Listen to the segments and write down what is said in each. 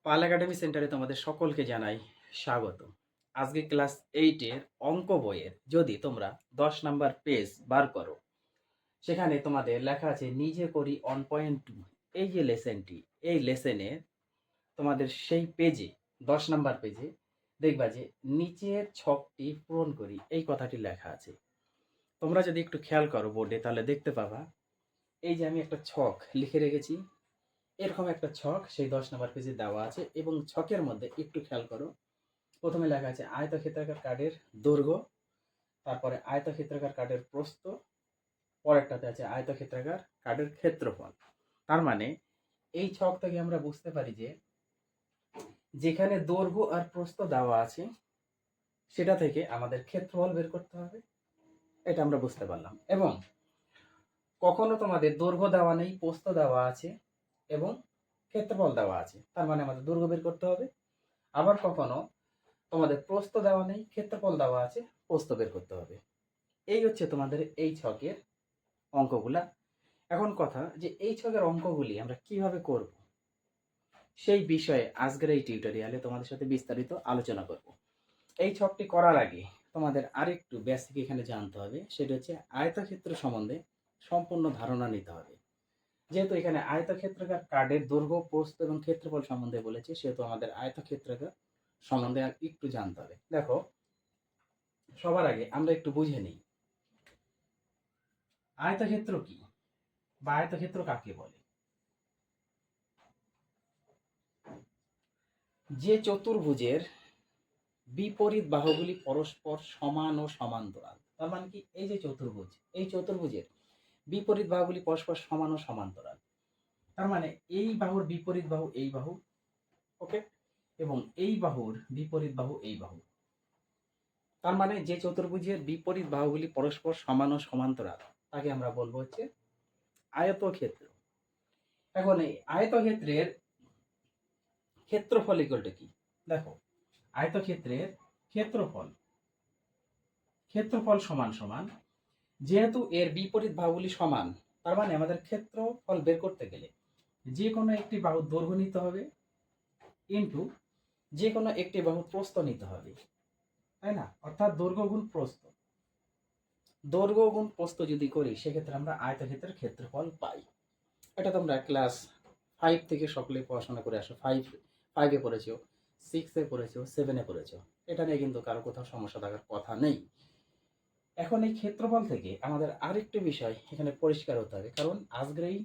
পাল academy সেন্টারে তোমাদের সকলকে জানাই স্বাগত। আজকে ক্লাস 8 এর অঙ্ক বইয়ের যদি তোমরা 10 নাম্বার পেজ বার করো, সেখানে তোমাদের লেখা আছে নিজে করি 1.2। এই যে লেসনটি, এই লেসনে তোমাদের সেই পেজে 10 নাম্বার পেজে দেখবা যে নিচের ছকটি পূরণ করি এই কথাটি লেখা আছে। তোমরা যদি একটু খেয়াল করো বোর্ডে তাহলে দেখতে পাবা এই যে আমি একটা ছক লিখে রেখেছি, এরকম একটা ছক সেই 10 নাম্বার পেজে দেওয়া আছে এবং ছকের মধ্যে একটু খেয়াল করো, প্রথমে লেখা আছে আয়তক্ষেত্রাকার কার্ডের দৈর্ঘ্য, তারপরে আয়তক্ষেত্রাকার কার্ডের প্রস্থ, পরেরটাতে আছে আয়তক্ষেত্রাকার কার্ডের ক্ষেত্রফল। তার মানে এই ছক থেকে আমরা বুঝতে পারি যে যেখানে দৈর্ঘ্য আর প্রস্থ দেওয়া আছে সেটা থেকে আমাদের ক্ষেত্রফল বের করতে হবে, এটা আমরা বুঝতে পারলাম। এবং কখনো তোমাদের দৈর্ঘ্য দেওয়া নেই, প্রস্থ দেওয়া আছে এবং ক্ষেত্রফল দেওয়া আছে, তার মানে আমাদের দৈর্ঘ্য বের করতে হবে। আবার কখনো তোমাদের প্রস্থ দেওয়া নেই, ক্ষেত্রফল দেওয়া আছে, প্রস্থ বের করতে হবে। এই হচ্ছে তোমাদের এই ছকের অঙ্কগুলা। এখন কথা যে এই ছকের অঙ্কগুলি আমরা কিভাবে করব, সেই বিষয়ে আজকের এই টিউটোরিয়ালে তোমাদের সাথে বিস্তারিত আলোচনা করব। এই ছকটি করার আগে তোমাদের আরেকটু বেসিক এখানে জানতে হবে, সেটা হচ্ছে আয়তক্ষেত্র সম্বন্ধে সম্পূর্ণ ধারণা নিতে হবে। যেহেতু এখানে আয়তক্ষেত্রাকার কার্ডের দৈর্ঘ্য, প্রস্থ এবং ক্ষেত্রফল সম্বন্ধে বলেছে, সেহেতু আমাদের আয়তক্ষেত্রাকার সম্বন্ধে একটু জানতে হবে। দেখো, সবার আগে আমরা একটু বুঝে নিই আয়তক্ষেত্র কি বা আয়তক্ষেত্র কাকে বলে। যে চতুর্ভুজের বিপরীত বাহুগুলি পরস্পর সমান ও সমান্তরাল, তার মানে কি এই যে চতুর্ভুজ, এই চতুর্ভুজের বিপরীত বাহুগুলি পরস্পর সমান ও সমান্তরাল, তার মানে এই বাহুর বিপরীত বাহু এই বাহু, ওকে, এবং এই বাহুর বিপরীত বাহু এই বাহু। তার মানে যে চতুর্ভুজের বিপরীত বাহুগুলি পরস্পর সমান ও সমান্তরাল তাকে আমরা বলবো হচ্ছে আয়তক্ষেত্র। এখন এই আয়তক্ষেত্রের ক্ষেত্রফল ইকুয়াল টু কি? দেখো, আয়তক্ষেত্রের ক্ষেত্রফল ক্ষেত্রফল সমান সমান, যেহেতু এর বিপরীত বাহুগুলি সমান, তার মানে আমাদের ক্ষেত্রফল বের করতে গেলে যে কোনো একটি বাহুর দৈর্ঘ্য নিতে হবে ইন্টু যে কোনো একটি বাহুর প্রস্থ নিতে হবে, তাই না? অর্থাৎ দৈর্ঘ্য গুণ প্রস্থ, দৈর্ঘ্য গুণ প্রস্থ যদি করি সেক্ষেত্রে আমরা আয়তক্ষেত্রের ক্ষেত্রফল পাই। এটা তোমরা ক্লাস 5 থেকে সকলে পড়াশোনা করে আসো। ফাইভে পড়েছো, 6-এ পড়েছো, 7-এ পড়েছো, এটা নিয়ে কিন্তু কারো কোথাও সমস্যা থাকার কথা নেই। এখন এই ক্ষেত্রফল থেকে আমাদের আরেকটি বিষয় এখানে পরিষ্কার হতে হবে, কারণ আজকের এই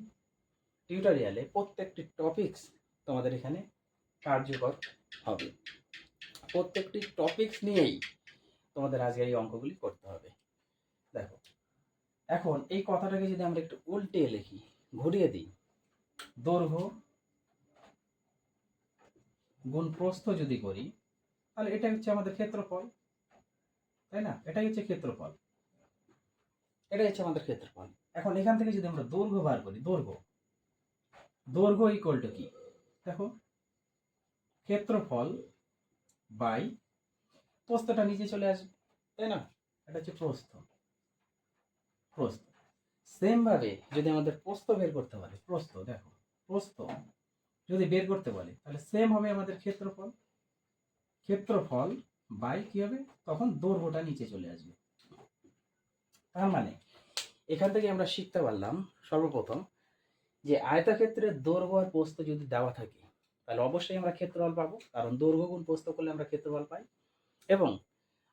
টিউটোরিয়ালে প্রত্যেকটি টপিকস তোমাদের এখানে কার্যকর হবে। প্রত্যেকটি টপিকস নিয়েই তোমাদের আজকের এই অঙ্কগুলি করতে হবে। দেখো, এখন এই কথাটাকে যদি আমরা একটু উল্টে লিখি, ঘুরিয়ে দিই, দৈর্ঘ্য গুণ প্রস্থ যদি করি, তাহলে এটা হচ্ছে আমাদের ক্ষেত্রফল, তাই না? এটাই হচ্ছে ক্ষেত্রফল, এটাই হচ্ছে আমাদের ক্ষেত্রফল। এখন এখান থেকে যদি আমরা দৈর্ঘ্য বার করি, দৈর্ঘ্য দৈর্ঘ্য ইকুয়াল টু কি? দেখো, ক্ষেত্রফল বাই প্রস্থটা নিচে চলে আসবে, তাই না? এটা হচ্ছে প্রস্থ, প্রস্থ। সেম ভাবে যদি আমাদের প্রস্থ বের করতে বলে, প্রস্থ দেখো, প্রস্থ যদি বের করতে বলে তাহলে সেম হবে আমাদের ক্ষেত্রফল, ক্ষেত্রফল বাই কি হবে, তখন দৈর্ঘ্যটা নিচে চলে আসবে। তার মানে এখান থেকে আমরা শিখতে পারলাম সর্বপ্রথম যে আয়তক্ষেত্রের দৈর্ঘ্য আর প্রস্থ যদি দেওয়া থাকে তাহলে অবশ্যই আমরা ক্ষেত্রফল পাবো, কারণ দৈর্ঘ্য গুণ প্রস্থ করলে আমরা ক্ষেত্রফল পাই। এবং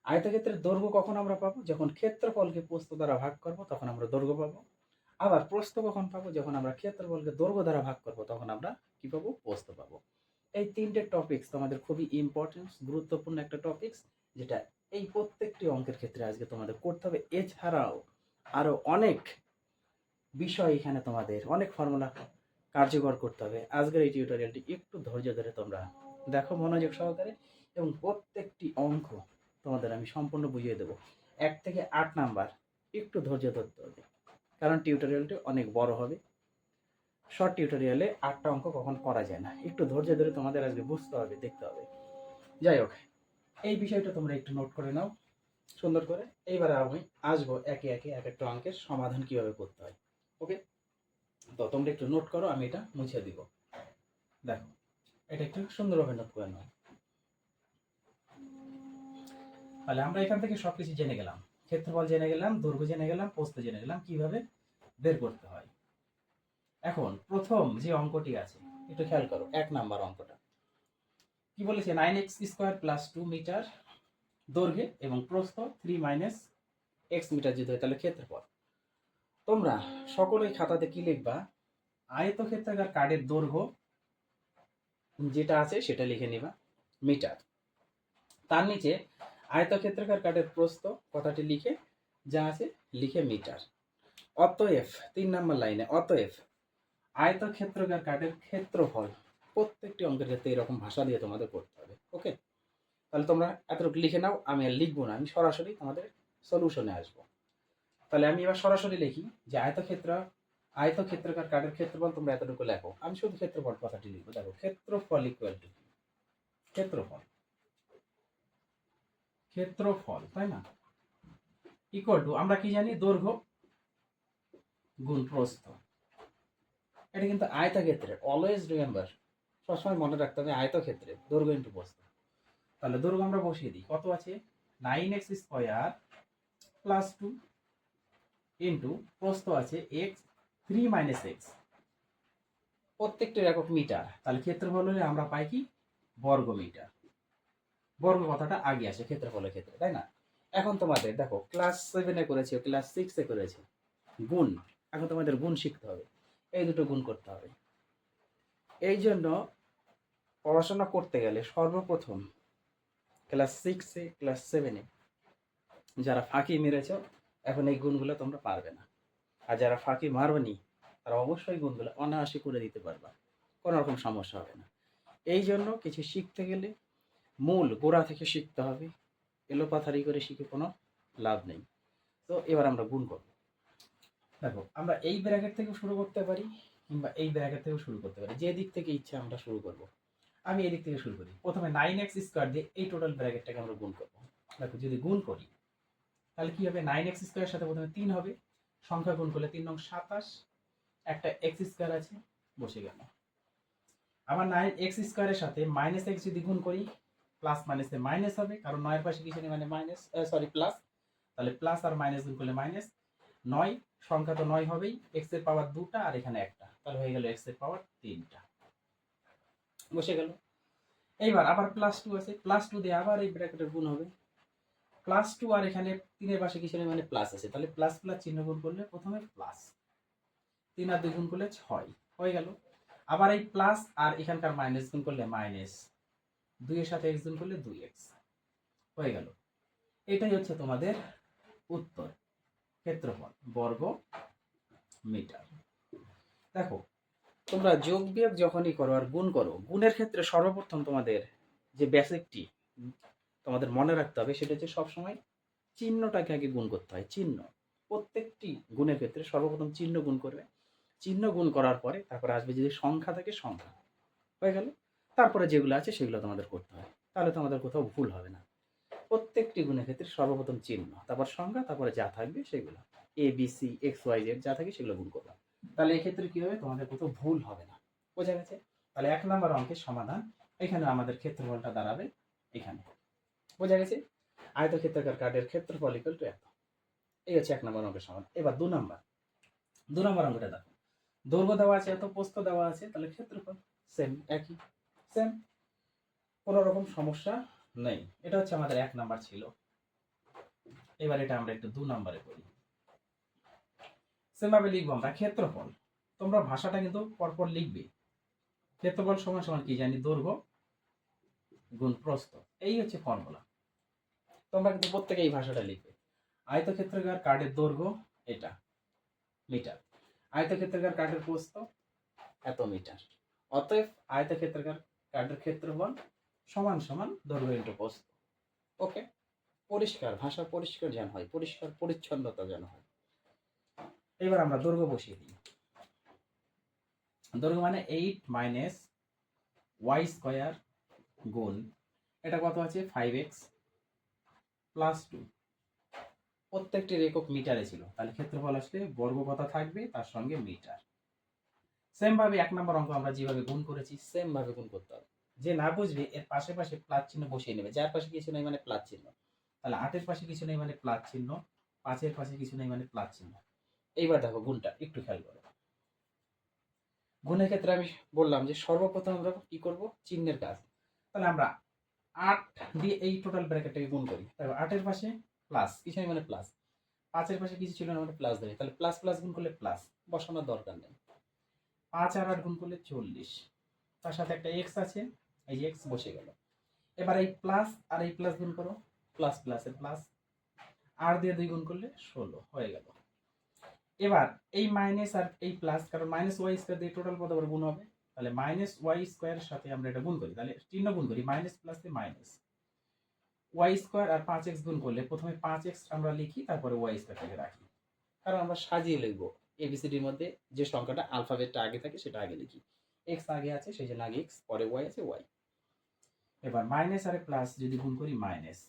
আয়তক্ষেত্রের দৈর্ঘ্য কখন আমরা পাবো, যখন ক্ষেত্রফলকে প্রস্থ দ্বারা ভাগ করব তখন আমরা দৈর্ঘ্য পাবো। আবার প্রস্থ কখন পাবো, যখন আমরা ক্ষেত্রফলকে দৈর্ঘ্য দ্বারা ভাগ করব তখন আমরা কি পাবো, প্রস্থ পাবো। এই তিনটে টপিকস তোমাদের খুবই ইম্পর্টেন্ট, গুরুত্বপূর্ণ একটা টপিকস, যেটা এই প্রত্যেকটি অঙ্কের ক্ষেত্রে আজকে তোমাদের করতে হবে। এছাড়াও আরো অনেক বিষয় এখানে তোমাদের, অনেক ফর্মুলা কার্যকর করতে হবে। আজকের এই টিউটোরিয়ালটি একটু ধৈর্য ধরে তোমরা দেখো মনোযোগ সহকারে, এবং প্রত্যেকটি অঙ্ক তোমাদের আমি সম্পূর্ণ বুঝিয়ে দেবো। 1 থেকে 8 নাম্বার একটু ধৈর্য ধরতে হবে, কারণ টিউটোরিয়ালটি অনেক বড় হবে। শর্ট টিউটোরিয়ালে 8টা অঙ্ক কখন করা যায় না, একটু ধৈর্য ধরে তোমাদের আজকে বুঝতে হবে, দেখতে হবে। যাই হোক, এই বিষয়টা তোমরা একটু নোট করে নাও সুন্দর করে। এইবারে আমি আসবো একে একে এক একটা অঙ্কের সমাধান কিভাবে করতে হয়, ওকে? তো তোমরা একটু নোট করো, আমি এটা মুছে দিব। দেখো, এটা একটু সুন্দরভাবে নোট করে নাও। তাহলে আমরা এখান থেকে সবকিছু জেনে গেলাম, ক্ষেত্রফল জেনে গেলাম, দৈর্ঘ্য জেনে গেলাম, প্রস্থ জেনে গেলাম, কিভাবে বের করতে হয়। এখন প্রথম যে অঙ্কটি আছে একটু খেয়াল করো, 1 নাম্বার অঙ্কটা কি বলেছে, 9x² + 2 মিটার দৈর্ঘ্যে এবং প্রস্থ 3 - x মিটার যদি হয় তাহলে ক্ষেত্রফল। তোমরা সকলেই খাতাতে কি লিখবা, আয়তক্ষেত্রাকার কার্ডের দৈর্ঘ্য যেটা আছে সেটা লিখে নিবা মিটার, তার নিচে আয়তক্ষেত্রাকার কার্ডের প্রস্থ কথাটি লিখে যা আছে লিখে মিটার। অতএব 3 নাম্বার লাইনে, অতএব আয়তক্ষেত্রাকার কার্ডের ক্ষেত্রফল। প্রত্যেকটি অঙ্কের ক্ষেত্রে এরকম ভাষা দিয়ে তোমাদের করতে হবে। ওকে, তাহলে তোমরা এতটুকু লিখে নাও, আমি আর লিখবো না, আমি সরাসরি তোমাদের সলিউশনে আসবো। তাহলে আমি এবার সরাসরি লিখি যে আয়তক্ষেত্রাকার কার্ডের ক্ষেত্রফল, তোমরা এতটুকু লেখো, আমি শুধু ক্ষেত্রফল কথাটি লিখবো। দেখো, ক্ষেত্রফল ইকুয়াল টু ক্ষেত্রফল, ক্ষেত্রফল তাই না, ইকুয়াল টু আমরা কি জানি, দৈর্ঘ্য গুণ প্রস্থ। এটা কিন্তু আয়তক্ষেত্রে, অলওয়েজ রিমেম্বার, সবসময় মনে রাখতে হবে আয়তক্ষেত্রে দৈর্ঘ্য ইন্টু প্রস্থ। তাহলে দৈর্ঘ্য আমরা বসিয়ে দিই, কত আছে 9x² + 2 ইন্টু প্রস্থ আছে x 3 - x, প্রত্যেকটির একক মিটার। তাহলে ক্ষেত্রফল হলে আমরা পাই কি, বর্গ মিটার। বর্গ কথাটা আগে আসে ক্ষেত্রফলের ক্ষেত্রে, তাই না। এখন তোমাদের দেখো, ক্লাস 7-এ করেছে, ক্লাস 6-এ করেছে গুণ, এখন তোমাদের গুণ শিখতে হবে, এই দুটো গুণ করতে হবে। এই জন্য পড়াশোনা করতে গেলে সর্বপ্রথম ক্লাস 6-এ ক্লাস 7-এ যারা ফাঁকি মেরেছ, এখন এই গুণগুলো তোমরা পারবে না। আর যারা ফাঁকি মারবেনি তারা অবশ্যই গুণগুলো অনায়াসে করে দিতে পারবা, কোনো রকম সমস্যা হবে না। এই জন্য কিছু শিখতে গেলে মূল গোড়া থেকে শিখতে হবে, এলোপাথারি করে শিখে কোনো লাভ নেই। তো এবার আমরা গুণ করব। দেখো, আমরা এই ব্র্যাকেট থেকে শুরু করতে পারি কিংবা এই ব্র্যাকেট থেকে শুরু করতে পারি, যে দিক থেকে ইচ্ছা আমরা শুরু করব। আমি এই দিক থেকে শুরু করি, প্রথমে 9x² দিয়ে এই টোটাল ব্র্যাকেটটাকে আমরা গুণ করব। দেখো, যদি গুণ করি তাহলে কি হবে, 9x² এর সাথে প্রথমে 3 হবে, সংখ্যা গুণ করলে 3 নং 27, একটা x² আছে বসে গেল। আবার 9x² এর সাথে -x যদি গুণ করি, প্লাস মাইনাসে মাইনাস হবে, কারণ 9 এর পাশে কিছু নেই মানে মাইনাস, সরি প্লাস, তাহলে প্লাস আর মাইনাস গুণ করলে মাইনাস। 9 সংখ্যা তো 9 হবেই, x এর পাওয়ার 2টা আর এখানে একটা, তাহলে হয়ে গেল x এর পাওয়ার 3টা, বসে গেল। এইবার আবার +2 আছে, +2 দিয়ে আবার এই ব্র্যাকেটের গুণ হবে, +2 আর এখানে 3 এর পাশে কিছু নেই মানে প্লাস আছে, তাহলে প্লাস প্লাস চিহ্ন গুণ করলে প্রথমে প্লাস, 3 আর 2 গুণ করলে 6 হয়ে গেল। আবার এই প্লাস আর এখানকার মাইনাস গুণ করলে মাইনাস, 2 এর সাথে x গুণ করলে 2x হয়ে গেল। এটাই হচ্ছে তোমাদের উত্তর, ক্ষেত্রফল বর্গ মিটার। দেখো, তোমরা যোগ বিয়োগ যখনই করো আর গুণ করো, গুণের ক্ষেত্রে সর্বপ্রথম তোমাদের যে বেসিকটি তোমাদের মনে রাখতে হবে সেটা হচ্ছে সবসময় চিহ্নটাকে আগে গুণ করতে হয়। চিহ্ন, প্রত্যেকটি গুণের ক্ষেত্রে সর্বপ্রথম চিহ্ন গুণ করবে, চিহ্ন গুণ করার পরে তারপরে আসবে যদি সংখ্যা থাকে সংখ্যা, হয়ে গেল। তারপরে যেগুলো আছে সেগুলো তোমাদের করতে হয়, তাহলে তোমাদের কোথাও ভুল হবে না। প্রত্যেকটি গুণের ক্ষেত্রে সর্বপ্রথম চিহ্ন, তারপর সংখ্যা, তারপরে যা থাকবে সেগুলো ABC XYZ যা থাকে সেগুলো গুণ করবা, তাহলে এক্ষেত্রে কি হবে, তোমাদের কোথাও ভুল হবে না। বোঝা গেছে? তাহলে 1 নম্বর অঙ্কের সমাধান, এখানে আমাদের ক্ষেত্রফলটা দাঁড়াবে এখানে। বোঝা গেছে? আয়তক্ষেত্রাকার কার্ডের ক্ষেত্রফল ইকুয়াল টু এত। এই হচ্ছে 1 নম্বর অঙ্কের সমাধান। এবার 2 নম্বর অঙ্কটা দেখো, দৈর্ঘ্য দেওয়া আছে এত, প্রস্থ দেওয়া আছে, তাহলে ক্ষেত্রফল সেম, একই, সেম, কোনো রকম সমস্যা নেই। এটা হচ্ছে আমাদের 1 নাম্বার ছিল। এবার এটা আমরা একটু 2 নম্বরে করি। সেম ভাবে লিখবো আমরা ক্ষেত্রফল, তোমরা ভাষাটা কিন্তু পরপর লিখবে। ক্ষেত্রফল সমান সমান কি জানি, দৈর্ঘ্য গুণ প্রস্থ, এই হচ্ছে ফর্মুলা। তোমরা কিন্তু প্রত্যেকে এই ভাষাটা লিখবে। আয়তক্ষেত্রাকার কার্ডের দৈর্ঘ্য এটা মিটার, আয়তক্ষেত্রাকার কার্ডের প্রস্থ এত মিটার, অতএব আয়তক্ষেত্রাকার কার্ডের ক্ষেত্রফল সমান সমান দৈর্ঘ্য ইন্টু প্রস্থ। ওকে, পরিষ্কার ভাষা, পরিষ্কার যেন হয়, পরিষ্কার পরিচ্ছন্নতা যেন হয়। এবার আমরা দৈর্ঘ্য বসিয়ে দিই। দৈর্ঘ্য মানে 8 - y² গুণ, এটা কত আছে 5x + 2, প্রত্যেকটির একক মিটারে ছিল, তাহলে ক্ষেত্রফল আসলে বর্গ কথা থাকবে তার সঙ্গে মিটার। সেম ভাবে 1 নম্বর অঙ্ক আমরা যেভাবে গুণ করেছি সেম ভাবে গুণ করতে হবে। যে না বুঝবে এর পাশে পাশে প্লাস চিহ্ন বসিয়ে নেবে, যার পাশে কিছু নেই মানে প্লাস চিহ্ন। তাহলে 8-এর পাশে কিছু নেই মানে প্লাস চিহ্ন, 5-এর পাশে কিছু নেই মানে প্লাস চিহ্ন। এইবার দেখো গুণটা একটু খেয়াল করো। গুণের ক্ষেত্রে আমি বললাম যে সর্বপ্রথম আমরা কি করব, চিহ্নের কাজ। তাহলে আমরা 8 দিয়ে এই টোটাল ব্র্যাকেটটাকে গুণ করি। তারপর 8-এর পাশে প্লাস কিছু নেই মানে প্লাস, 5-এর পাশে কিছু ছিল না মানে প্লাস ধরি। তাহলে প্লাস প্লাস গুণ করলে প্লাস, বসানোর দরকার নেই। 5 আর 8 গুণ করলে 40, তার সাথে একটা এক্স আছে, এই যে এক্স বসে গেল। এবার এই প্লাস আর এই প্লাস গুণ করো, প্লাস প্লাসের প্লাস, আর দিয়ে 2 গুণ করলে 16 হয়ে গেল। এবার এই মাইনাস আর এই প্লাস, কারণ মাইনাস ওয়াই স্কোয়ার দিয়ে টোটাল পদ আবার গুণ হবে, তাহলে মাইনাস ওয়াই স্কোয়ারের সাথে আমরা এটা গুণ করি, তাহলে চিহ্ন গুণ করি, মাইনাস প্লাসে মাইনাস ওয়াই স্কোয়ার আর 5x গুণ করলে প্রথমে 5x আমরা লিখি, তারপরে ওয়াই স্কোয়ারটাকে রাখি, কারণ আমরা সাজিয়ে লিখবো। এবিসিডির মধ্যে যে সংখ্যাটা আলফাবেটটা আগে থাকে সেটা আগে লিখি, এক্স আগে আছে সেই জন্য আগে এক্স, পরে ওয়াই আছে ওয়াই। এবার মাইনাস আর প্লাস যদি গুণ করি মাইনাস,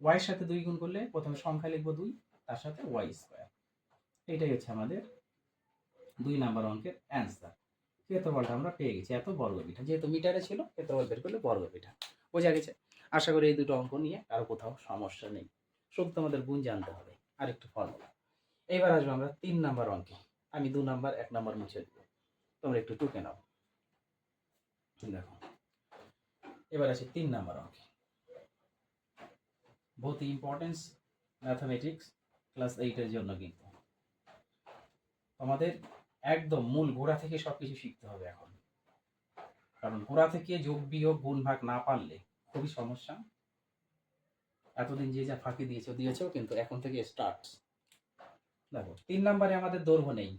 ওয়াই এর সাথে 2 গুণ করলে প্রথমে সংখ্যা লিখবো 2, তার সাথে ওয়াই স্কোয়ার। এটাই হচ্ছে আমাদের 2 নাম্বার অঙ্কের অ্যান্সার। ক্ষেত্রফলটা আমরা পেয়ে গেছি, এত বর্গমিটার, যেহেতু মিটারে ছিল ক্ষেত্রফল বের করলে বর্গমিটার বোঝা গেছে। আশা করি এই দুটো অঙ্ক নিয়ে কারো কোথাও সমস্যা নেই। শুধু তোমাদের গুণ জানতে হবে আর একটু ফর্মুলা। এবার আসবো আমরা 3 নাম্বার অঙ্কে। আমি 2 নাম্বার 1 নাম্বার মুছে দেবো, তোমরা একটু টুকে নাও। দেখো এবার আসি 3 নাম্বার অঙ্কে। বহুত ইম্পর্টেন্স ম্যাথামেটিক্স ক্লাস 8 এর জন্য, কিন্তু তোমাদের একদম মূল গোড়া থেকে সবকিছু শিখতে হবে এখন, কারণ গোড়া থেকে যোগ বিয়োগ গুণ ভাগ না পারলে খুবই সমস্যা। এতদিন যে যা ফাঁকি দিয়েছো, কিন্তু এখন থেকে স্টার্ট। দেখো 3 নম্বরে আমাদের দৈর্ঘ্য নেই,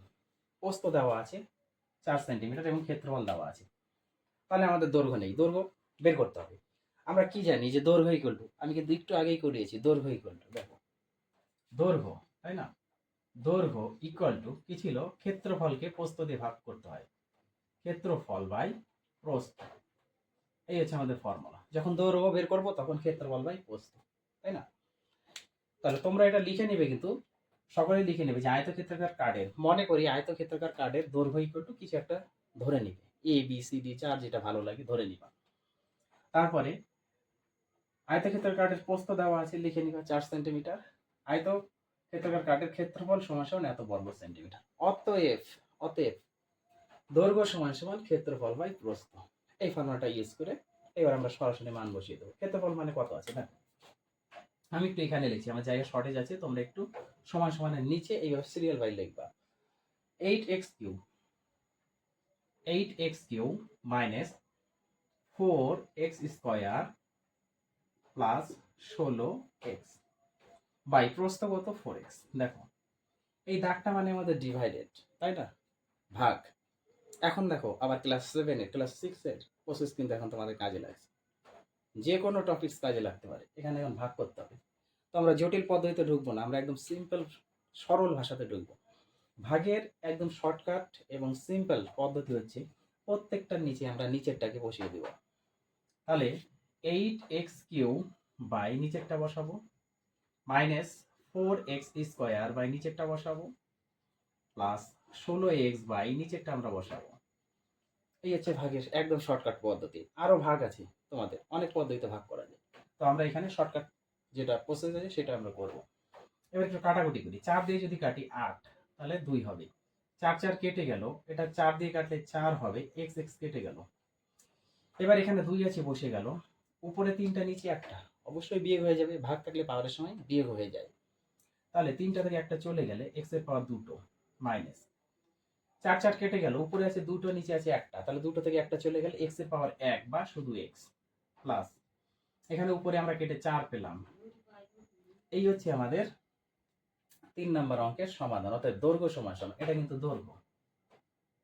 প্রস্থ দেওয়া আছে 4 সেন্টিমিটার এবং ক্ষেত্রফল দেওয়া আছে। তাহলে আমাদের দৈর্ঘ্য নেই, দৈর্ঘ্য বের করতে হবে। আমরা কি জানি যে দৈর্ঘ্য ইকুয়াল টু, আমি কিন্তু একটু আগেই করিয়েছি, দৈর্ঘ্য ইকুয়াল টু, দেখো দৈর্ঘ্য, তাই না, দৈর্ঘ্য ইকুয়াল টু কি ছিল, ক্ষেত্রফলকে প্রস্থ দিয়ে ভাগ করতে হয়, ক্ষেত্রফল বাই প্রস্থ। এই হচ্ছে আমাদের ফর্মুলা। যখন দৈর্ঘ্য বের করবো তখন ক্ষেত্রফল বাই প্রস্থ, তাই না। তাহলে তোমরা এটা লিখে নেবে, কিন্তু সকলেই লিখে নেবে যে আয়তক্ষেত্রাকার কার্ডের, মনে করি আয়তক্ষেত্রাকার কার্ডের দৈর্ঘ্য ইকুয়াল টু কিছু একটা ধরে নিবে, এ বি সি ডি, চার যেটা ভালো লাগে ধরে নিবা। তারপরে আয়তক্ষেত্রাকার কার্ডের প্রস্থ দেওয়া আছে, লিখে নিবা 4 সেন্টিমিটার। আয়তক্ষেত্রাকার কার্ডের ক্ষেত্রফল সমান সমান এত বর্গ সেন্টিমিটার। অতএব অতএব দৈর্ঘ্য সমান সমান ক্ষেত্রফল বাই প্রস্থ। এই ফর্মুলাটা ইউজ করে এবার আমরা সরাসরি মান বসিয়ে দেবো। ক্ষেত্রফল মানে কত আছে না, আমি একটু এখানে লিখছি, আমার জায়গা শর্টেজ আছে, তোমরা একটু সমান সমানের নিচে এইভাবে সিরিয়াল বাই লিখবা। 8x cube 8x cube minus 4x square plus 16x by প্রস্থ কত 4x। দেখো এই দাগটা মানে আমাদের ডিভাইডেড, তাই না, ভাগ। এখন দেখো আবার ক্লাস 7 এর ক্লাস 6 এর প্রসেস কিন্তু এখন তোমাদের কাজে লাগছে, যে কোনো টপিকস কাজে লাগতে পারে। এখানে এখন ভাগ করতে হবে, তো আমরা জটিল পদ্ধতিতে ঢুকবো না, আমরা একদম সিম্পল সরল ভাষাতে ঢুকবো। ভাগের একদম শর্টকাট এবং সিম্পল পদ্ধতি হচ্ছে প্রত্যেকটার নিচে আমরা নিচেরটাকে বসিয়ে দেব। তাহলে 8x কিউব বাই নিচেরটা বসাবো, মাইনাস 4x স্কয়ার বাই নিচেরটা বসাবো, প্লাস 16x বাই নিচেরটা আমরা বসাবো। এই হচ্ছে ভাগের একদম শর্টকাট পদ্ধতি। আরো ভাগ আছে, তোমাদের অনেক পদ্ধতিতে ভাগ করা যায়, তো আমরা এখানে শর্টকাট যেটা প্রসেস আছে সেটা আমরা করব। এবার একটু কাটাকুটি করি, 4 দিয়ে যদি কাটি 8, তাহলে 2 হবে, 4 4 কেটে গেল, এটা 4 দিয়ে কাটলে 4 হবে, x x কেটে গেল। এবার এখানে 2 আছে বসে গেল, উপরে 3টা নিচে একটা, অবশ্যই বিয়োগ হয়ে যাবে, ভাগ থাকলে পাওয়ারের সময় বিয়োগ হয়ে যায়। তাহলে 3টা থেকে একটা চলে গেলে x এর পাওয়ার 2 মাইনাস 4 4 কেটে গেল, উপরে আছে 2টো নিচে আছে একটা, তাহলে 2টো থেকে একটা চলে গেলে x এর পাওয়ার 1 বা শুধু x প্লাস এখানে উপরে আমরা কেটে 4 পেলাম। এই হচ্ছে আমাদের 3 নাম্বার অঙ্কের সমাধান। অর্থাৎ দৈর্ঘ্য সমান সমান, এটা কিন্তু দৈর্ঘ্য,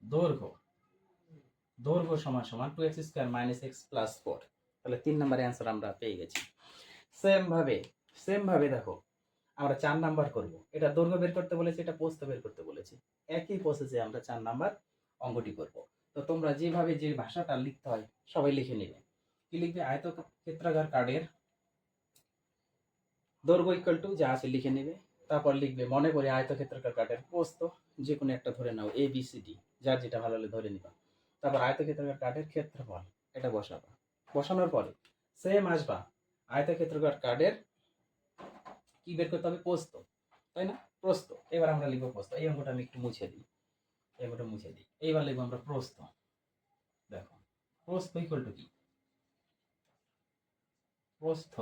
দৈর্ঘ্য দৈর্ঘ্য সমান সমান 2x square minus x plus 4। তাহলে 3 নাম্বারের অ্যান্সার আমরা পেয়ে গেছি। সেম ভাবে দেখো আমরা 4 নাম্বার করব, এটা দৈর্ঘ্য বের করতে বলেছে, এটা প্রস্থ বের করতে বলেছে, একই প্রসেসে আমরা 4 নাম্বার অঙ্কটি করব। তো তোমরা যেভাবে যে ভাষাটা লিখতে হয় সবাই লিখে নেবে। কি লিখবে, আয়তক্ষেত্রাকার কার্ডের দৈর্ঘ্য ইকুয়াল টু যা আছে লিখে নেবে, তারপর লিখবে মনে করে আয়তক্ষেত্রাকার কার্ডের প্রস্থ যে কোনো একটা ধরে নাও, এ বি সি ডি, যার যেটা ভালো হলে ধরে নিবা। তারপর আয়তক্ষেত্রাকার কার্ডের ক্ষেত্রফল, এটা বসাবা, বসানোর পরে সেম আসবা আয়তক্ষেত্রাকার কার্ডের কি বের করতে হবে, প্রস্থ, তাই না? প্রস্থ। এবার আমরা লিখবো প্রস্থ। এই অঙ্কটা আমি একটু মুছে দিই, এই অঙ্কটা মুছে দিই। এইবার লিখবো আমরা প্রস্থ। দেখো প্রস্থ ইকুয়াল টু কি, প্রস্থ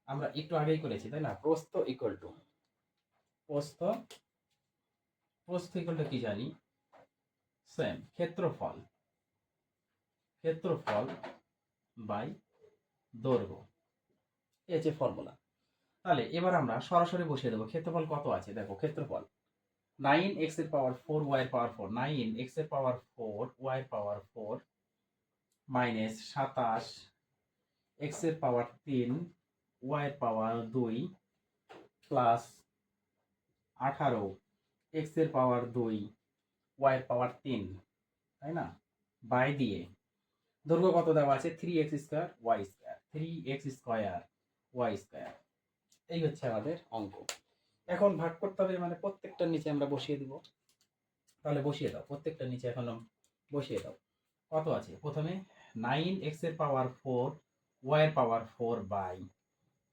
আমরা একটু আগেই করেছি, তাই না? প্রস্থ ইকুয়াল টু, প্রস্থ, প্রস্থ ইকুয়াল টু কি জানি, সেম ক্ষেত্রফল, ক্ষেত্রফল বাই দৈর্ঘ্য, এই যে ফর্মুলা। তাহলে এবার আমরা সরাসরি বসিয়ে দেবো। ক্ষেত্রফল কত আছে দেখো, ক্ষেত্রফল 9x এর পাওয়ার 4 y এর পাওয়ার 4, 9x এর পাওয়ার 4 y এর পাওয়ার 4 মাইনাস 27 x এর পাওয়ার 3 y এর পাওয়ার 2 প্লাস 18 x এর পাওয়ার 2 y এর পাওয়ার 3, তাই না? বাই দিয়ে দৈর্ঘ্য কত দেওয়া আছে, 3x square y square, 3x square y square. এই হচ্ছে আমাদের অঙ্ক। এখন ভাগ করতে হবে, মানে প্রত্যেকটার নিচে আমরা বসিয়ে দিব। তাহলে বসিয়ে দাও, প্রত্যেকটার নিচে এখন বসিয়ে দাও। কত আছে, প্রথমে 9x এর পাওয়ার 4 y এর power 4 by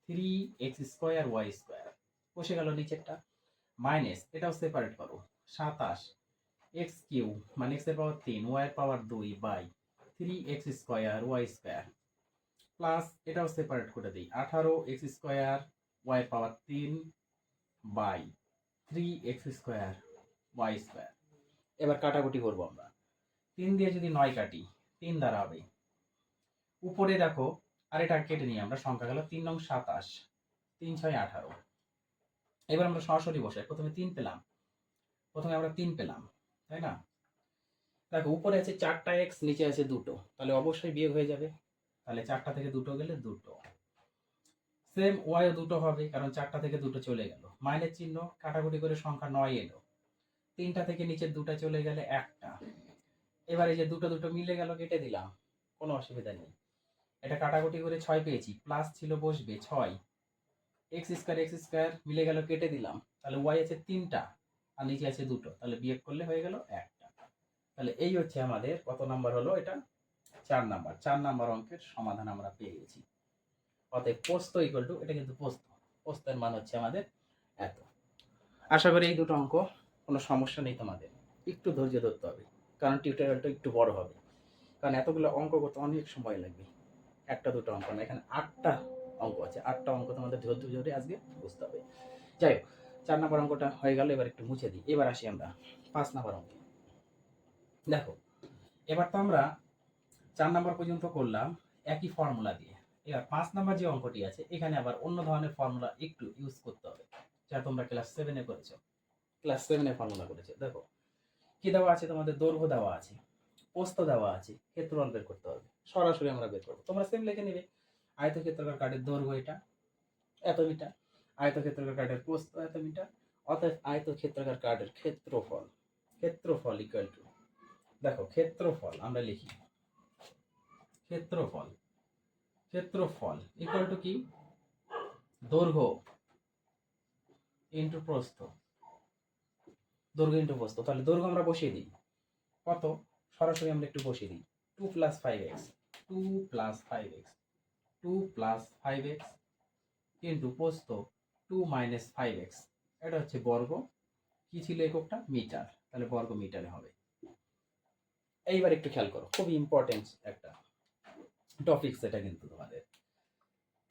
3x square y square, বসে গেল নিচেরটা। মাইনাস এটাও সেপারেট করো, 27 x কিউ মানে x এর পাওয়ার 3 y এর power 2 by 3x square y square, plus এটাও সেপারেট করে দিই, 18x স্কয়ার y এর power 3 by 3x square y square. এবার কাটাকুটি করবো আমরা, 3 দিয়ে যদি 9 কাটি 3 দ্বারা হবে, উপরে দেখো আর এটা কেটে নিই আমরা, সংখ্যা গেল 3 নং 27, 3 6 18। এবার আমরা সরাসরি বসাই, প্রথমে 3 পেলাম, প্রথমে আমরা 3 পেলাম, তাই না? দেখো উপরে আছে 4টা x, নিচে আছে 2টো, তাহলে অবশ্যই বিয়োগ হয়ে যাবে। তাহলে 4টা থেকে 2টো গেলে 2টো। সেম y ও 2টো হবে, কারণ 4টা থেকে 2টো চলে গেল, মাইনাস চিহ্ন, কাটাকুটি করে সংখ্যা 9 এলো। 3টা থেকে নিচে 2টা চলে গেলে 1টা। এবার এই যে 2টো 2টো মিলে গেল, কেটে দিলাম, কোনো অসুবিধা নেই। এটা কাটাকুটি করে 6 পেয়েছি, প্লাস ছিল বসবে 6, x স্কয়ার মিলে গেল, কেটে দিলাম। তাহলে y আছে 3টা আর নিচে আছে 2টো, তাহলে বিয়োগ করলে হয়ে গেল 1টা। তাহলে এই হচ্ছে আমাদের কত নাম্বার হলো, এটা 4 নাম্বার। 4 নাম্বার অঙ্কের সমাধান আমরা পেয়ে গেছি। অতএব প্রস্থ ইকুয়াল টু, এটা কিন্তু প্রস্থ, প্রস্থের মান হচ্ছে আমাদের এত। আশা করি এই দুটো অঙ্ক কোনো সমস্যা নেই তোমাদের। একটু ধৈর্য ধরতে হবে, কারণ টিউটোরিয়ালটা একটু বড় হবে, কারণ এতগুলো অঙ্ক করতে অনেক সময় লাগবে। একটা দুটো অঙ্ক না, এখানে 8টা অঙ্ক আছে, 8টা অঙ্ক তোমাদের ধৈর্য ধরে আজকে বুঝতে হবে। যাই হোক, 4 নম্বর অঙ্কটা হয়ে গেল, এবার একটু মুছে দিই। এবার আসি আমরা 5 নম্বর অঙ্কে। দেখো এবার তো আমরা 4 নম্বর পর্যন্ত করলাম একই ফর্মুলা দিয়ে। এবার 5 নম্বর যে অঙ্কটি আছে, এখানে আবার অন্য ধরনের ফর্মুলা একটু ইউজ করতে হবে, যা তোমরা ক্লাস 7-এ করেছো। ক্লাস 7-এ ফর্মুলা করেছো। দেখো কি দেওয়া আছে, তোমাদের দৈর্ঘ্য দেওয়া আছে, প্রস্থ দেওয়া আছে, ক্ষেত্রফল বের করতে হবে। সরাসরি আমরা বের করবো, তোমরা সেম লিখে নিবে। আয়তক্ষেত্রাকার কার্ডের দৈর্ঘ্য এটা এত মিটার, আয়তক্ষেত্রাকার কার্ডের প্রস্থ এত মিটার, অতএব আয়তক্ষেত্রাকার কার্ডের ক্ষেত্রফল, ক্ষেত্রফল ইকুয়াল টু, দেখো ক্ষেত্রফল আমরা লিখি, ক্ষেত্রফল, ক্ষেত্রফল ইকুয়াল টু কি, দৈর্ঘ্য ইন্টু প্রস্থ, দৈর্ঘ্য ইন্টু প্রস্থ। তাহলে দৈর্ঘ্য আমরা বসিয়ে দিই, কত, সরাসরি আমরা একটু বসিয়ে দিই, 2 + 5x, 2 + 5x, 2 + 5x ইন্টু প্রস্থ 2 - 5x, এটা হচ্ছে বর্গ, কি ছিল এককটা, মিটার, তাহলে বর্গ মিটারে হবে। এইবার একটু খেয়াল করো, খুবই ইম্পর্টেন্ট একটা টপিক এটা কিন্তু তোমাদের।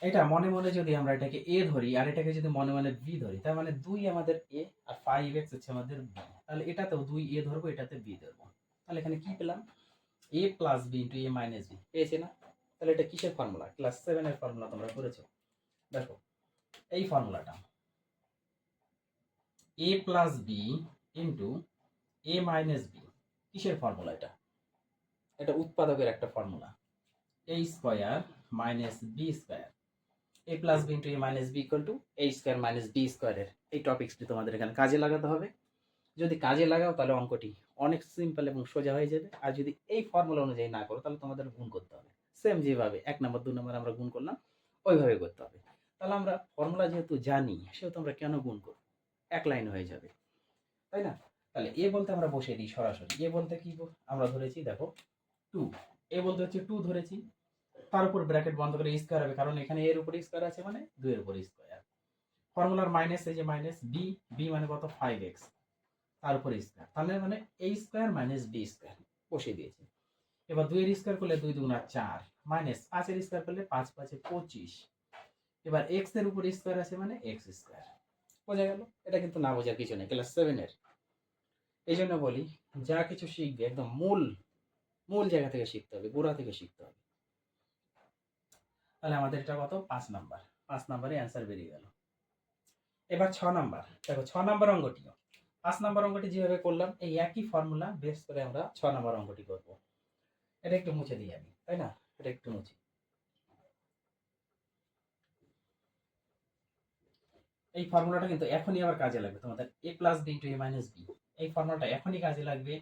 এটা মনে মনে যদি আমরা এটাকে a ধরি আর এটাকে যদি মনে মনে b ধরি, তার মানে 2 আমাদের a আর 5x হচ্ছে আমাদের b, তাহলে এটাতেও 2a ধরবো, এটাতে b ধরবো। তাহলে এখানে কি পেলাম, a + b * a - b, পেয়েছে না? তাহলে এটা কিসের ফর্মুলা, ক্লাস 7 এর ফর্মুলা তোমরা করেছো। দেখো এই ফর্মুলাটা, a + b * a - b, কিসের ফর্মুলা এটা, এটা উৎপাদকের একটা formula, a² - b², a + b * a - b = a² - b² এর এই টপিকসটি তোমাদের এখানে কাজে লাগাতে হবে। যদি কাজে লাগাও তাহলে অঙ্কটি অনেক সিম্পল এবং সোজা হয়ে যাবে। আর যদি এই ফর্মুলা অনুযায়ী না করো, তাহলে তোমাদের গুণ করতে হবে, সেম যেভাবে 1 নম্বর 2 নম্বর আমরা গুণ করলাম ওইভাবে করতে হবে। তাহলে আমরা ফর্মুলা যেহেতু জানি, সেহেতু আমরা কেন গুণ করব, এক লাইন হয়ে যাবে, তাই না? তাহলে এ বলতে আমরা বসিয়ে দিই সরাসরি। এ বলতে কি আমরা ধরেছি, দেখো 2, এ বলতে হচ্ছে 2 ধরেছি, তার উপর ব্র্যাকেট বন্ধ করে স্কয়ার হবে, কারণ এখানে এর উপরে স্কয়ার আছে মানে 2 এর উপরে স্কয়ার। ফর্মুলার মাইনাস, এই যে মাইনাস বি, বি মানে কত 5x, তার উপরে স্কয়ার, তাহলে মানে a square minus b square বসিয়ে দিয়েছি। এবার 2 এর স্কয়ার করলে 2 দুগুণা 4, মাইনাস 5 এর স্কয়ার করলে 5 5 25। এবার x এর উপরে স্কয়ার আছে মানে x স্কয়ার। বোঝা গেল? এটা কিন্তু না বোঝার কিছু নেই, ক্লাস 7 এর। এই জন্য বলি, যা কিছু শিখবে একদম মূল মূল জায়গা থেকে শিখতে হবে, গোড়া থেকে শিখতে হবে। তাহলে আমাদের এটা কত 5 নাম্বার, 5 নাম্বারে অ্যান্সার বেরিয়ে গেল। এবার 6 নাম্বার, দেখো 6 নাম্বার অঙ্কটিও 5 নাম্বার অঙ্কটি যেভাবে করলাম এই একই ফর্মুলা বেস করে আমরা 6 নাম্বার অঙ্কটি করব। এটা একটু মুছে দিই আমি, তাই না? এটা একটু মুছি। এই ফর্মুলাটা কিন্তু এখনই আবার কাজে লাগবে তোমাদের, a plus b into a minus b। এই ফর্মুলাটা এখনই কাজে লাগবে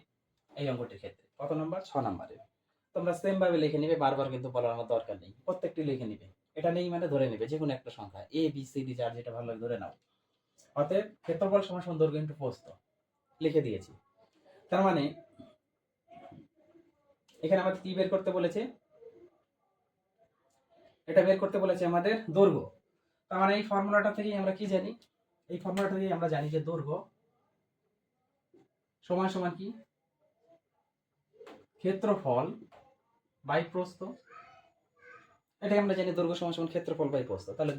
এই অঙ্কটির ক্ষেত্রে। কত নাম্বার? 6 নাম্বারে। তোমরা সেম ভাবে লিখে নিবে, বারবার কিন্তু বলার আমার দরকার নেই, প্রত্যেকটি লিখে নিবে। এটা নেই মানে ধরে নেবে যে কোনো একটা সংখ্যা a b c d, যার যেটা ভালো লাগে ধরে নাও। অতএব ক্ষেত্রফল সমান সমান দৈর্ঘ্য ইন্টু প্রস্থ লিখে দিয়েছি। তার মানে এখানে আমাদের কি বের করতে বলেছে? এটা বের করতে বলেছে আমাদের দৈর্ঘ্য। তার মানে এই ফর্মুলাটা থেকেই আমরা কি জানি? এই ফর্মুলাটা থেকেই আমরা জানি যে দৈর্ঘ্য সমান সমান কি ক্ষেত্রফল বাই প্রস্থ। এটাই আমরা জানি, দৈর্ঘ্য সমান সমান ক্ষেত্রফল বাই প্রস্থ। তাহলে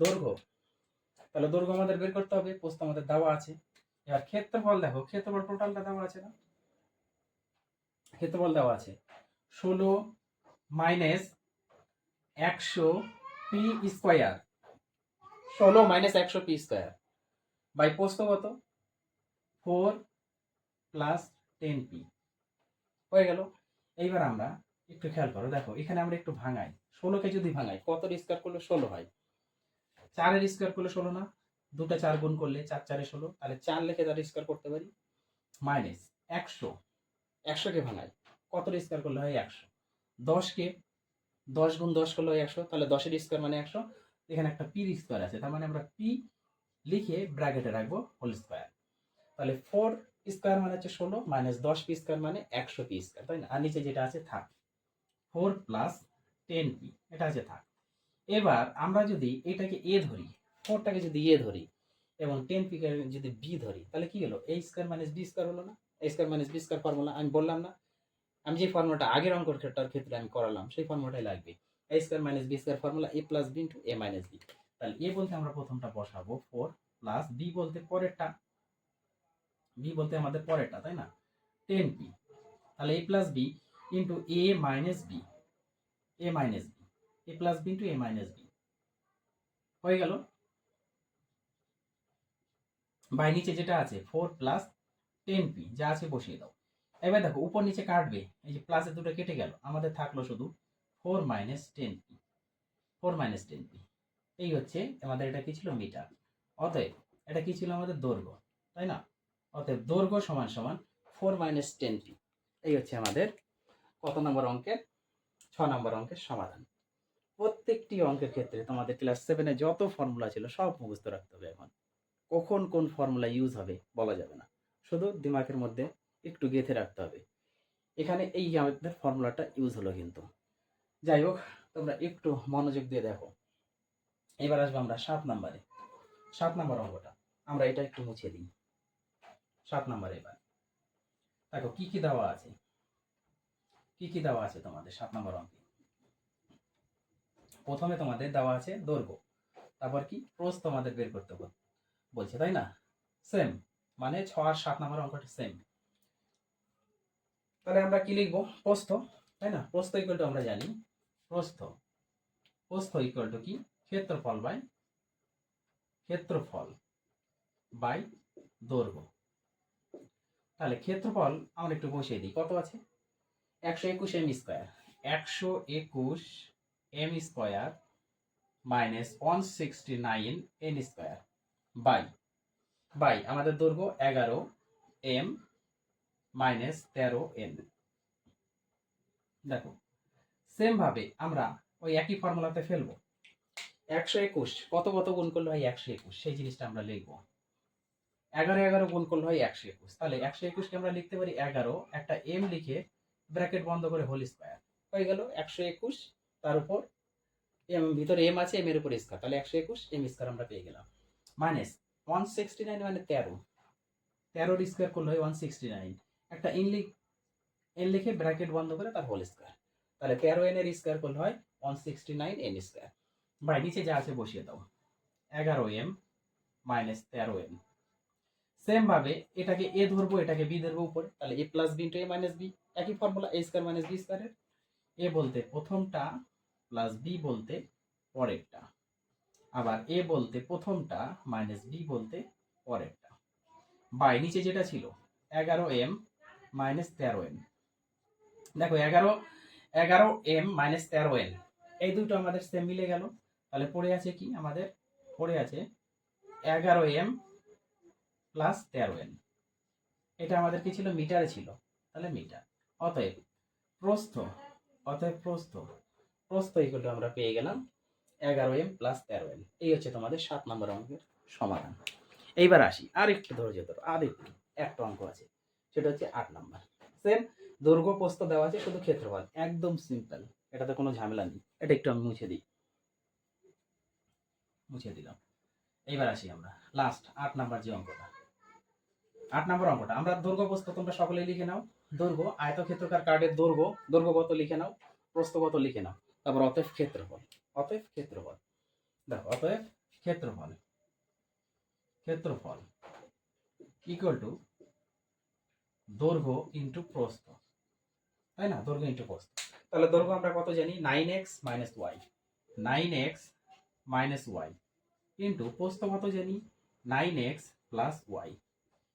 দৈর্ঘ্য আমাদের বের করতে হবে, প্রস্থ আমাদের দেওয়া আছে। এবার ক্ষেত্রফল, দেখো ক্ষেত্রফল টোটালটা দেওয়া আছে না? ক্ষেত্রফল দেওয়া আছে 16 minus 100 p square, 16 minus 100 p square by প্রস্থ কত 4 প্লাস 10 পি। হয়ে গেল। এইবার আমরা একটু খেয়াল করো, দেখো এখানে আমরা একটু ভাঙাই, 16কে যদি ভাঙাই কত স্কয়ার করলে 16 হয়? 4 এর স্কয়ার করলে 16 না? দুটো 4 গুণ করলে 4 4 এ 16, তাহলে 4 লিখে তার স্কয়ার করতে পারি। মাইনাস 100 কে ভাঙাই কত স্কয়ার করলে হয় 100। 10কে 10 গুণ 10 করলে হয় 100, তাহলে 10 এর স্কয়ার মানে 100। এখানে একটা পি স্কয়ার আছে, তার মানে আমরা পি লিখে ব্র্যাকেটে রাখবো হোল স্কয়ার। তাহলে 4 স্কয়ার মানে হচ্ছে 16 মাইনাস 10 পি স্কয়ার মানে 100 পি স্কয়ার, তাই না? আর নিচে যেটা আছে থাক 4 প্লাস 10 পি, এটা আছে থাক। এবার আমরা যদি এটাকে এ ধরি, 4টাকে যদি এ ধরি এবং 10 পি কে যদি বি ধরি, তাহলে কি হলো? a square minus b square হলো না? a square minus b square formula আমি বললাম না? আমি যে ফর্মুলাটা আগের অঙ্কটার ক্ষেত্রে আমি করালাম সেই ফর্মুলাটাই লাগবে। a square minus b square formula a plus b into a minus b. তাহলে a বলতে আমরা প্রথমটা বসাবো 4 প্লাস b বলতে পরেরটা, b বলতে আমাদের পরেরটা, তাই না? 10 পি। তাহলে a plus b into a minus b, a minus b, a plus b into a minus b হয়ে গেল। বাই নিচে যেটা আছে 4 প্লাস 10 পি যা আছে বসিয়ে দাও। এবার দেখো উপর নিচে কাটবে, এই যে প্লাসের দুটো কেটে গেল, আমাদের থাকলো শুধু 4 মাইনাস 10 পি, 4 মাইনাস 10 পি। এই হচ্ছে আমাদের, এটা কি ছিল? মিটার। অতএব এটা কি ছিল? আমাদের দৈর্ঘ্য, তাই না? অতএব দৈর্ঘ্য সমান সমান 4 মাইনাস 10 পি। এই হচ্ছে আমাদের কত নম্বর অঙ্কের? 6 নম্বর অঙ্কের সমাধান। প্রত্যেকটি অঙ্কের ক্ষেত্রে তোমাদের ক্লাস 7 যত ফর্মুলা ছিল সব মুখস্থ রাখতে হবে। এখন কখন কোন ফর্মুলা ইউজ হবে বলা যাবে না, শুধু দিমাগের মধ্যে একটু গেঁথে রাখতে হবে। এখানে এই আমাদের ফর্মুলাটা ইউজ হলো কিন্তু। যাই হোক, তোমরা একটু মনোযোগ দিয়ে দেখো। এবার আসবো আমরা 7 নাম্বারে। 7 নাম্বার অঙ্কটা আমরা এটা একটু মুছে দিই। 7 নাম্বারে এবার দেখো কি কি দেওয়া আছে, কি কি দেওয়া আছে তোমাদের 7 নাম্বার অঙ্কে। প্রথমে তোমাদের দেওয়া আছে দৈর্ঘ্য, তারপর কি প্রস্থ আমাদের বের করতে বলছে, তাই না? সেম, মানে 6 আর 7 নাম্বার অঙ্কটা সেম। তাহলে আমরা কি লিখবো? প্রস্থ, তাই না? প্রস্থ ইকুয়াল টু আমরা জানি, প্রস্থ ইকুয়াল টু কি? ক্ষেত্রফল বাই দৈর্ঘ্য। তাহলে ক্ষেত্রফল আমরা একটু বসিয়ে দিই, কত আছে? 121 m square, 121 m square minus 169 n square by আমাদের দৈর্ঘ্য 11 এম মাইনাস 13 এন। দেখো সেম ভাবে আমরা ওই একই ফর্মুলাতে ফেলবো। 121 কত কত গুণ করলে হয় 121, সেই জিনিসটা আমরা লিখবো। 11 গুণ করলে হয় 121, তাহলে 121কে আমরা লিখতে পারি 11, একটা এম লিখে ব্র্যাকেট বন্ধ করে হোল স্কোয়ার হয়ে গেল 121, তার উপর এম, ভিতরে এম আছে, এম এর উপর স্কোয়ার, তাহলে 121 এম স্কোয়ার আমরা পেয়ে গেলাম। মাইনাস 169 মানে 13 স্কোয়ার করলে হয় 169, একটা এন লিখে ব্র্যাকেট বন্ধ করে তার হোল স্কোয়ার, তাহলে 13 এন এর স্কোয়ার করলে হয় 169 এন স্কোয়ার। বাই নিচে যা আছে বসিয়ে দাও, 11 এম মাইনাস 13 এম। সেম ভাবে এটাকে এ ধরবো, এটাকে বি ধরবো উপরে, তাহলে এ plus b into a minus B, একই ফর্মুলা, এ স্কোয়ার মাইনাস বি স্কোয়ারের। এ বলতে প্রথমটা প্লাস বি বলতে পরেরটা, আবার এ বলতে প্রথমটা মাইনাস বি বলতে পরেরটা। বাই নিচে যেটা ছিল 11 এম মাইনাস 13 এম, দেখো 11 এম মাইনাস 13 এম, এই দুটো আমাদের সেম মিলে গেল। তাহলে পড়ে আছে কি আমাদের, পড়ে আছে 11 এম প্লাস 13 এম। এটা আমাদের কি ছিল, মিটারে ছিল, তাহলে মিটার। অতএব প্রস্থ, অতএব প্রস্থ, প্রস্থ ইকুয়াল টু আমরা পেয়ে গেলাম 11 এম প্লাস 13 এম। এই হচ্ছে তোমাদের 7 নম্বর অঙ্কের সমাধান। এইবার আসি আর একটু ধৈর্য ধরো, আর একটু একটা অঙ্ক আছে, সেটা হচ্ছে 8 নম্বর। সেম দৈর্ঘ্য প্রস্থ দেওয়া আছে, শুধু ক্ষেত্রফল, একদম সিম্পল, এটাতে কোনো ঝামেলা নেই। এটা একটু আমি মুছে দিই, মুছে দিলাম। এইবার আসি আমরা লাস্ট 8 নাম্বার যে অঙ্কটা, 8 নম্বর অঙ্কটা আমরা দৈর্ঘ্য প্রস্থ তোমরা সকলেই লিখে নাও। দৈর্ঘ্য আয়তক্ষেত্রাকার কার্ডের দৈর্ঘ্য, দৈর্ঘ্য কত লিখে নাও, প্রস্থ কত লিখে নাও, তারপর অতএব ক্ষেত্রফল, অতএব ক্ষেত্রফল। দেখো অতএব ক্ষেত্রফল, ক্ষেত্রফল ইকুয়াল টু দৈর্ঘ্য ইন্টু প্রস্থ, তাই না, দৈর্ঘ্য ইন্টু প্রস্থ। তাহলে দৈর্ঘ্য আমরা কত জানি, 9x minus y, 9x minus y into প্রস্থ কত জানি, 9x প্লাস ওয়াই।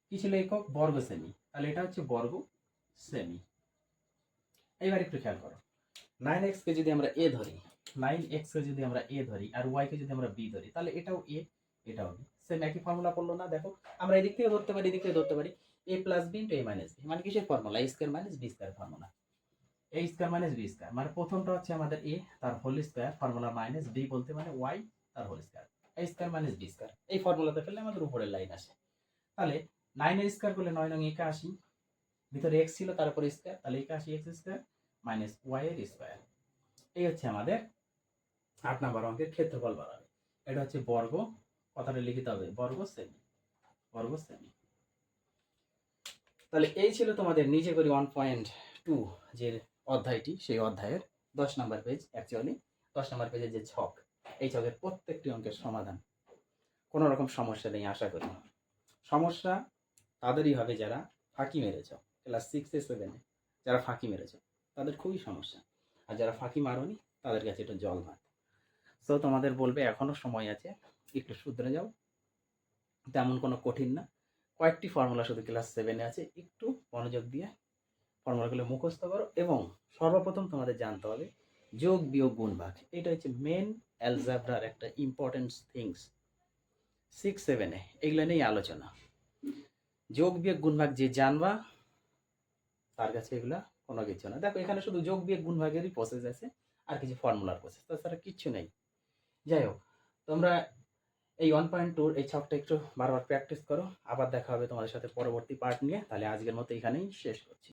কি ছিল একক, বর্গ সেমি, তাহলে এটা হচ্ছে বর্গ সেমি। এইবার একটু খেয়াল করো, 9x কে যদি আমরা এ ধরি, 9x কে যদি আমরা এ ধরি আর y কে যদি আমরা বি ধরি, তাহলে এটাও এ, এটাও বি, সেম একই ফর্মুলা পড়লো না। দেখো আমরা এদিক থেকে ধরতে পারি, এদিক থেকে ধরতে পারি, a plus b into a minus b, মানে কিসের ফর্মুলা, a square minus b square formula. a square minus b square মানে প্রথমটা হচ্ছে আমাদের a, তার whole square, formula minus b বলতে মানে y, তার whole square, a square minus b square. এই ফর্মুলাতে ফেললে আমাদের উপরের লাইন আসে। তাহলে 9 এর স্কয়ার করলে 9 নং 81, ভিতরে x ছিল তার উপর স্কয়ার, তাহলে 81 x স্কয়ার মাইনাস y এর স্কয়ার। এই হচ্ছে আমাদের 8 নম্বর অঙ্কের ক্ষেত্রফল বাড়াবে। এটা হচ্ছে বর্গ, কথাটা লিখিতে হবে বর্গ সেমি, বর্গ সেমি। তাহলে এই ছিল তোমাদের নিজে করি 1.2 যে অধ্যায়টি, সেই অধ্যায়ের 10 নম্বর পেজ, অ্যাকচুয়ালি 10 নম্বর পেজের যে ছক, এই ছকের প্রত্যেকটি অঙ্কের সমাধান। কোনো রকম সমস্যা নেই আশা করি। সমস্যা তাদেরই হবে যারা ফাঁকি মেরেছ, ক্লাস 6-এ 7-এ যারা ফাঁকি মেরেছ তাদের খুবই সমস্যা, আর যারা ফাঁকি মারোনি তাদের কাছে এটা জল ভাত। সো তোমাদের বলবে এখনো সময় আছে, একটু শুধরে যাও, তেমন কোনো কঠিন না, কয়েকটি ফর্মুলা শুধু ক্লাস 7-এ আছে, একটু মনোযোগ দিয়ে ফর্মুলাগুলো মুখস্থ করো। এবং সর্বপ্রথম তোমাদের জানতে হবে যোগ বিয়োগ গুণ ভাগ, এটা হচ্ছে মেন অ্যালজেব্রার একটা ইম্পর্টেন্ট থিংস। 6-7-এ এগুলো নিয়েই আলোচনা। যোগ বিয়োগ গুণ ভাগ যে জানবা তার কাছে এগুলা কোনো কিছু না। দেখো এখানে শুধু যোগ বিয়োগ গুণ ভাগেরই প্রসেস আছে, আর কিছু ফর্মুলার প্রসেস, তাছাড়া কিচ্ছু নেই। যাই হোক, তোমরা এই 1.2 এই ছকটা একটু বারবার প্র্যাকটিস করো। আবার দেখা হবে তোমাদের সাথে পরবর্তী পার্ট নিয়ে। তাহলে আজকের মতো এখানেই শেষ করছি।